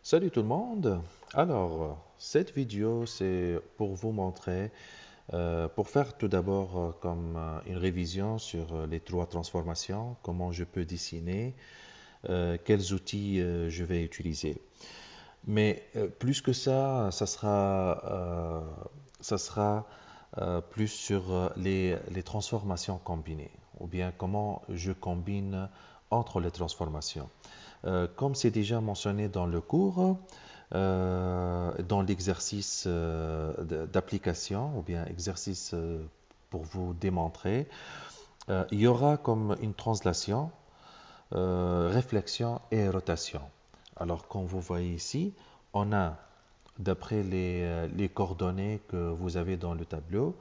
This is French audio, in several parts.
Salut tout le monde. Alors, cette vidéo, c'est pour vous montrer, pour faire tout d'abord comme une révision sur les trois transformations, comment je peux dessiner, quels outils je vais utiliser. Mais plus que ça sera plus sur les transformations combinées, ou bien comment je combine entre les transformations. Comme c'est déjà mentionné dans le cours, dans l'exercice d'application ou bien exercice pour vous démontrer, il y aura comme une translation, réflexion et rotation. Alors, comme vous voyez ici, on a, d'après les coordonnées que vous avez dans le tableau,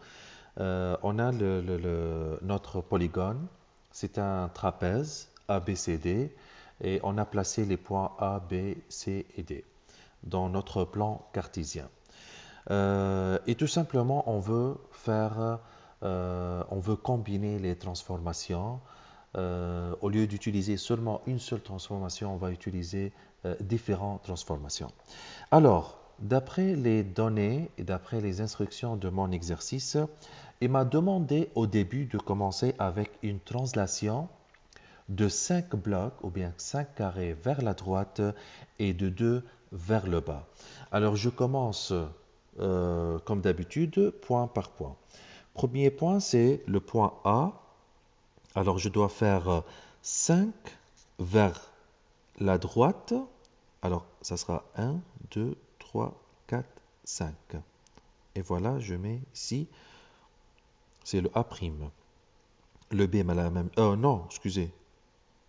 on a notre polygone. C'est un trapèze ABCD et on a placé les points A, B, C et D dans notre plan cartésien. Et tout simplement, on veut combiner les transformations. Au lieu d'utiliser seulement une seule transformation, on va utiliser différentes transformations. Alors, d'après les données et d'après les instructions de mon exercice, il m'a demandé au début de commencer avec une translation de 5 blocs ou bien 5 carrés vers la droite et de 2 vers le bas. Alors je commence comme d'habitude point par point. Premier point, c'est le point A. Alors je dois faire 5 vers la droite. Alors ça sera 1, 2, 3, 4, 5. Et voilà, je mets ici, c'est le A'. Le B m'a la même. Non, excusez.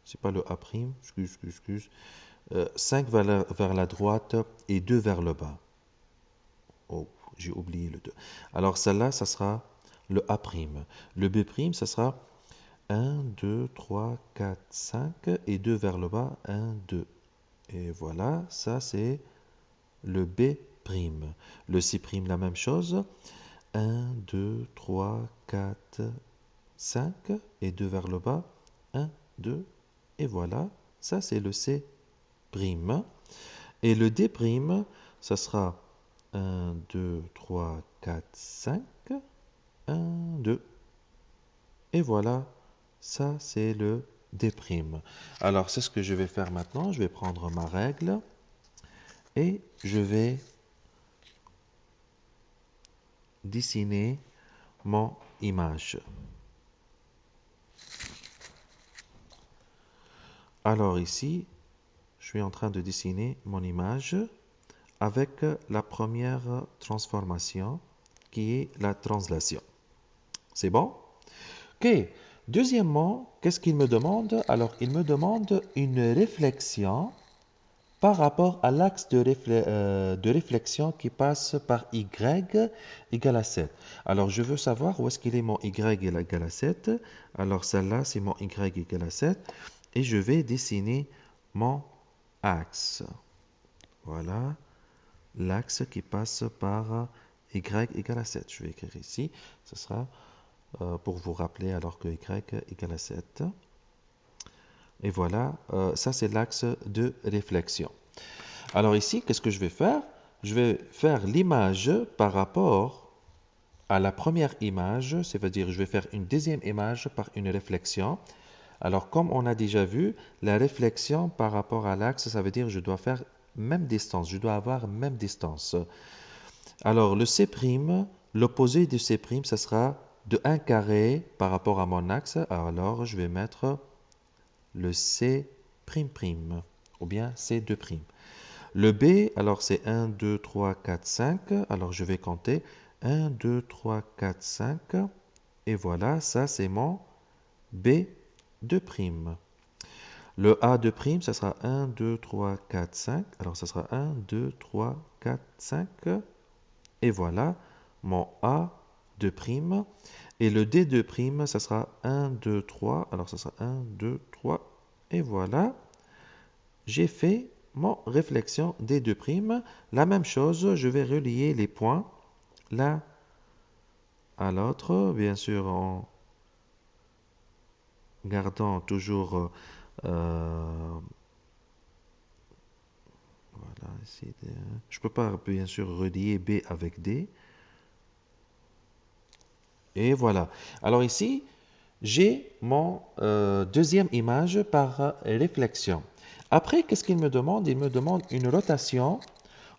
C'est pas le A'. Excuse. 5 vers la droite et 2 vers le bas. Oh, j'ai oublié le 2. Alors celle-là, ça sera le A'. Le B', ça sera 1, 2, 3, 4, 5 et 2 vers le bas, 1, 2. Et voilà, ça c'est le B'. Le C', la même chose. 1, 2, 3, 4, 5 et 2 vers le bas, 1, 2. Et voilà, ça c'est le C'. Et le D', ça sera 1, 2, 3, 4, 5, 1, 2. Et voilà, ça c'est le D'. Alors c'est ce que je vais faire maintenant. Je vais prendre ma règle et je vais dessiner mon image. Alors ici, je suis en train de dessiner mon image avec la première transformation qui est la translation. C'est bon? Ok. Deuxièmement, qu'est-ce qu'il me demande? Alors, il me demande une réflexion par rapport à l'axe de réflexion qui passe par y égale à 7. Alors, je veux savoir où est-ce qu'il est mon y égale à 7. Alors, celle-là, c'est mon y égale à 7. Et je vais dessiner mon axe. Voilà, l'axe qui passe par y égale à 7. Je vais écrire ici. Ce sera pour vous rappeler alors que y égale à 7. Et voilà, ça c'est l'axe de réflexion. Alors ici, qu'est-ce que je vais faire? Je vais faire l'image par rapport à la première image, c'est-à-dire je vais faire une deuxième image par une réflexion. Alors comme on a déjà vu, la réflexion par rapport à l'axe, ça veut dire que je dois faire même distance, je dois avoir même distance. Alors le C', l'opposé de C', ça sera de 1 carré par rapport à mon axe. Alors je vais mettre le C'', ou bien C2'. Le B, alors c'est 1, 2, 3, 4, 5. Alors je vais compter 1, 2, 3, 4, 5. Et voilà, ça c'est mon B2'. Le A2', ça sera 1, 2, 3, 4, 5. Alors ça sera 1, 2, 3, 4, 5. Et voilà, mon A2'. Et le D2', ça sera 1, 2, 3. Alors ça sera 1, 2, 3. Et voilà, j'ai fait mon réflexion D2'. La même chose, je vais relier les points l'un à l'autre, bien sûr en gardant toujours voilà Je ne peux pas bien sûr relier B avec D. Et voilà. Alors ici, j'ai mon deuxième image par réflexion. Après, qu'est-ce qu'il me demande? Il me demande une rotation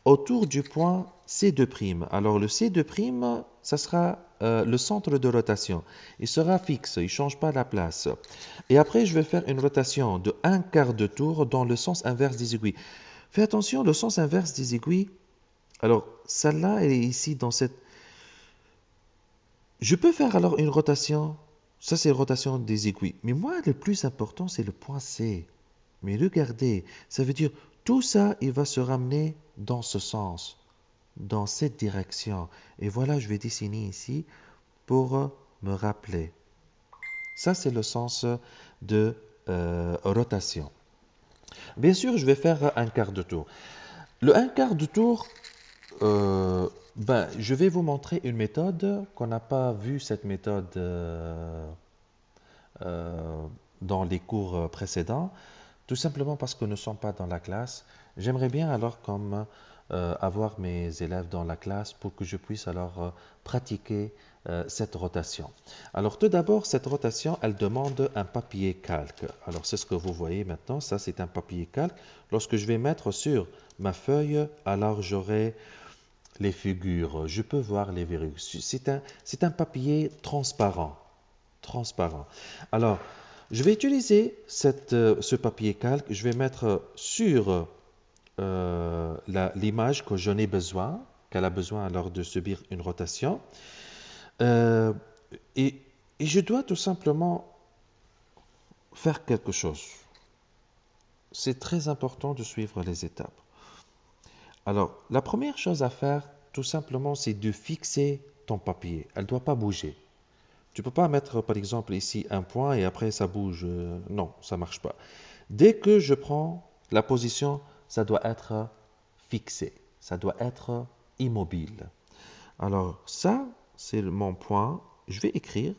autour du point C2'. Alors le C2', ça sera le centre de rotation. Il sera fixe, il ne change pas la place. Et après, je vais faire une rotation de 1/4 de tour dans le sens inverse des aiguilles. Fais attention, le sens inverse des aiguilles. Alors, celle-là, elle est ici dans cette... Je peux faire alors une rotation. Ça, c'est la rotation des aiguilles. Mais moi, le plus important, c'est le point C. Mais regardez, ça veut dire tout ça, il va se ramener dans ce sens, dans cette direction. Et voilà, je vais dessiner ici pour me rappeler. Ça, c'est le sens de rotation. Bien sûr, je vais faire 1/4 de tour. Le 1/4 de tour, je vais vous montrer une méthode qu'on n'a pas vue, cette méthode dans les cours précédents, tout simplement parce que nous ne sommes pas dans la classe. J'aimerais bien alors comme avoir mes élèves dans la classe pour que je puisse alors pratiquer cette rotation. Alors tout d'abord, cette rotation, elle demande un papier calque. Alors c'est ce que vous voyez maintenant, ça c'est un papier calque. Lorsque je vais mettre sur ma feuille, alors j'aurai les figures, je peux voir les verrues. C'est un papier transparent. Transparent. Alors, je vais utiliser ce papier calque, je vais mettre sur l'image que j'en ai besoin, qu'elle a besoin alors de subir une rotation. Euh, et, et je dois tout simplement faire quelque chose. C'est très important de suivre les étapes. Alors, la première chose à faire, tout simplement, c'est de fixer ton papier. Elle ne doit pas bouger. Tu ne peux pas mettre, par exemple, ici un point et après ça bouge. Non, ça ne marche pas. Dès que je prends la position, ça doit être fixé. Ça doit être immobile. Alors, ça, c'est mon point. Je vais écrire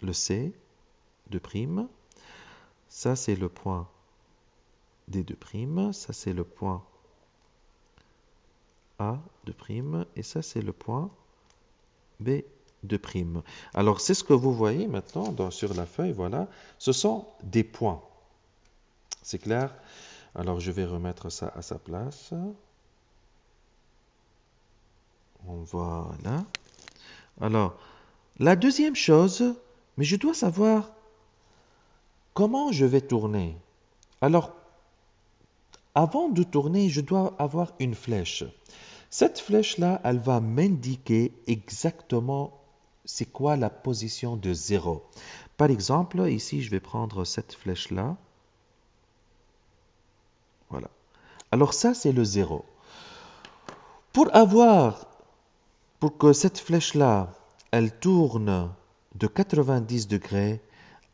le C de prime. Ça, c'est le point D de prime. Ça, c'est le point A de prime. Et ça, c'est le point B de prime. Alors, c'est ce que vous voyez maintenant sur la feuille. Voilà. Ce sont des points. C'est clair? Alors, je vais remettre ça à sa place. Voilà. Alors, la deuxième chose, mais je dois savoir comment je vais tourner. Alors, avant de tourner, je dois avoir une flèche. Cette flèche-là, elle va m'indiquer exactement c'est quoi la position de 0. Par exemple, ici, je vais prendre cette flèche-là. Voilà. Alors ça, c'est le 0. Pour que cette flèche-là, elle tourne de 90 degrés,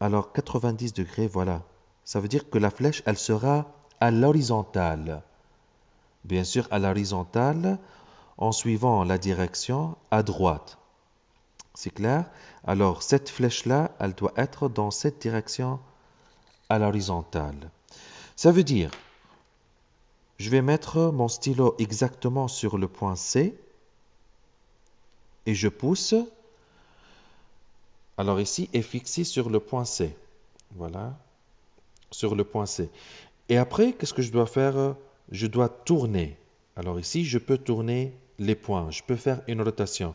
alors 90 degrés, voilà. Ça veut dire que la flèche, elle sera à l'horizontale. Bien sûr, à l'horizontale, en suivant la direction à droite. C'est clair? Alors, cette flèche-là, elle doit être dans cette direction à l'horizontale. Ça veut dire, je vais mettre mon stylo exactement sur le point C et je pousse. Alors ici, est fixé sur le point C. Voilà, sur le point C. Et après, qu'est-ce que je dois faire? Je dois tourner. Alors ici, je peux tourner les points. Je peux faire une rotation.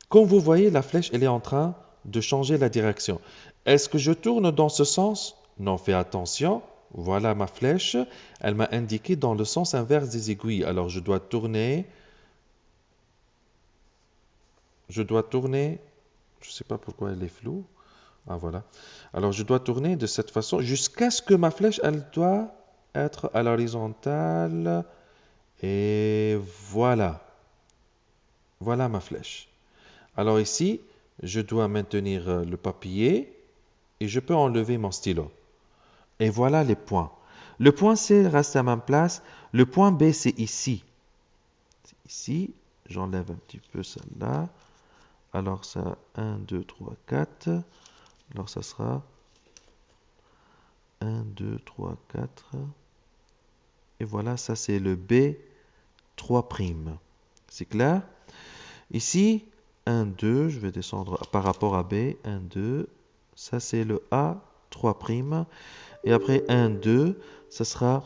Comme vous voyez, la flèche, elle est en train de changer la direction. Est-ce que je tourne dans ce sens? Non, fais attention. Voilà ma flèche. Elle m'a indiqué dans le sens inverse des aiguilles. Alors, je dois tourner. Je dois tourner. Je ne sais pas pourquoi elle est floue. Ah, voilà. Alors, je dois tourner de cette façon jusqu'à ce que ma flèche, elle doit être à l'horizontale. Et voilà. Voilà ma flèche. Alors ici, je dois maintenir le papier et je peux enlever mon stylo. Et voilà les points. Le point C reste à ma place. Le point B, c'est ici. Ici, j'enlève un petit peu celle-là. Alors ça, 1, 2, 3, 4. Alors ça sera 1, 2, 3, 4. Et voilà, ça c'est le B 3'. C'est clair? Ici, 1, 2, je vais descendre par rapport à B, 1, 2, ça c'est le A, 3', et après 1, 2, ça sera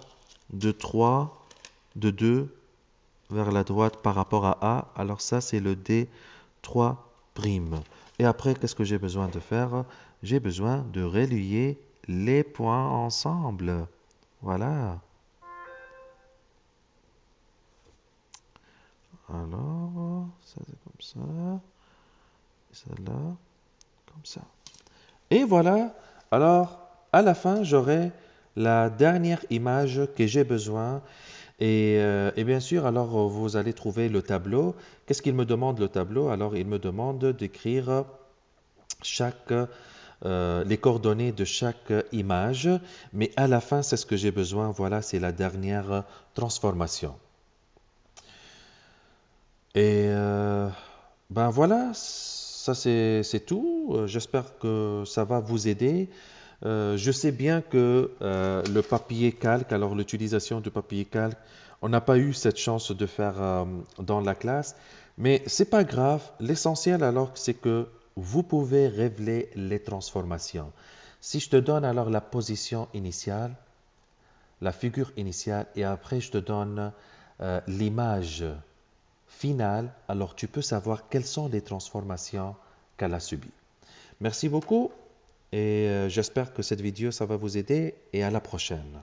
de 3, de 2 vers la droite par rapport à A, alors ça c'est le D, 3'. Et après, qu'est-ce que j'ai besoin de faire? J'ai besoin de relier les points ensemble. Voilà. Alors, ça c'est comme ça. Et ça là, comme ça. Et voilà. Alors, à la fin, j'aurai la dernière image que j'ai besoin. Et bien sûr, alors vous allez trouver le tableau. Qu'est-ce qu'il me demande le tableau? Alors, il me demande d'écrire les coordonnées de chaque image. Mais à la fin, c'est ce que j'ai besoin. Voilà, c'est la dernière transformation. Et ben voilà, ça c'est tout. J'espère que ça va vous aider. Je sais bien que le papier calque, alors l'utilisation du papier calque, on n'a pas eu cette chance de faire dans la classe, mais c'est pas grave. L'essentiel alors c'est que vous pouvez révéler les transformations. Si je te donne alors la position initiale, la figure initiale, et après je te donne l'image finale, alors tu peux savoir quelles sont les transformations qu'elle a subies. Merci beaucoup et j'espère que cette vidéo ça va vous aider et à la prochaine.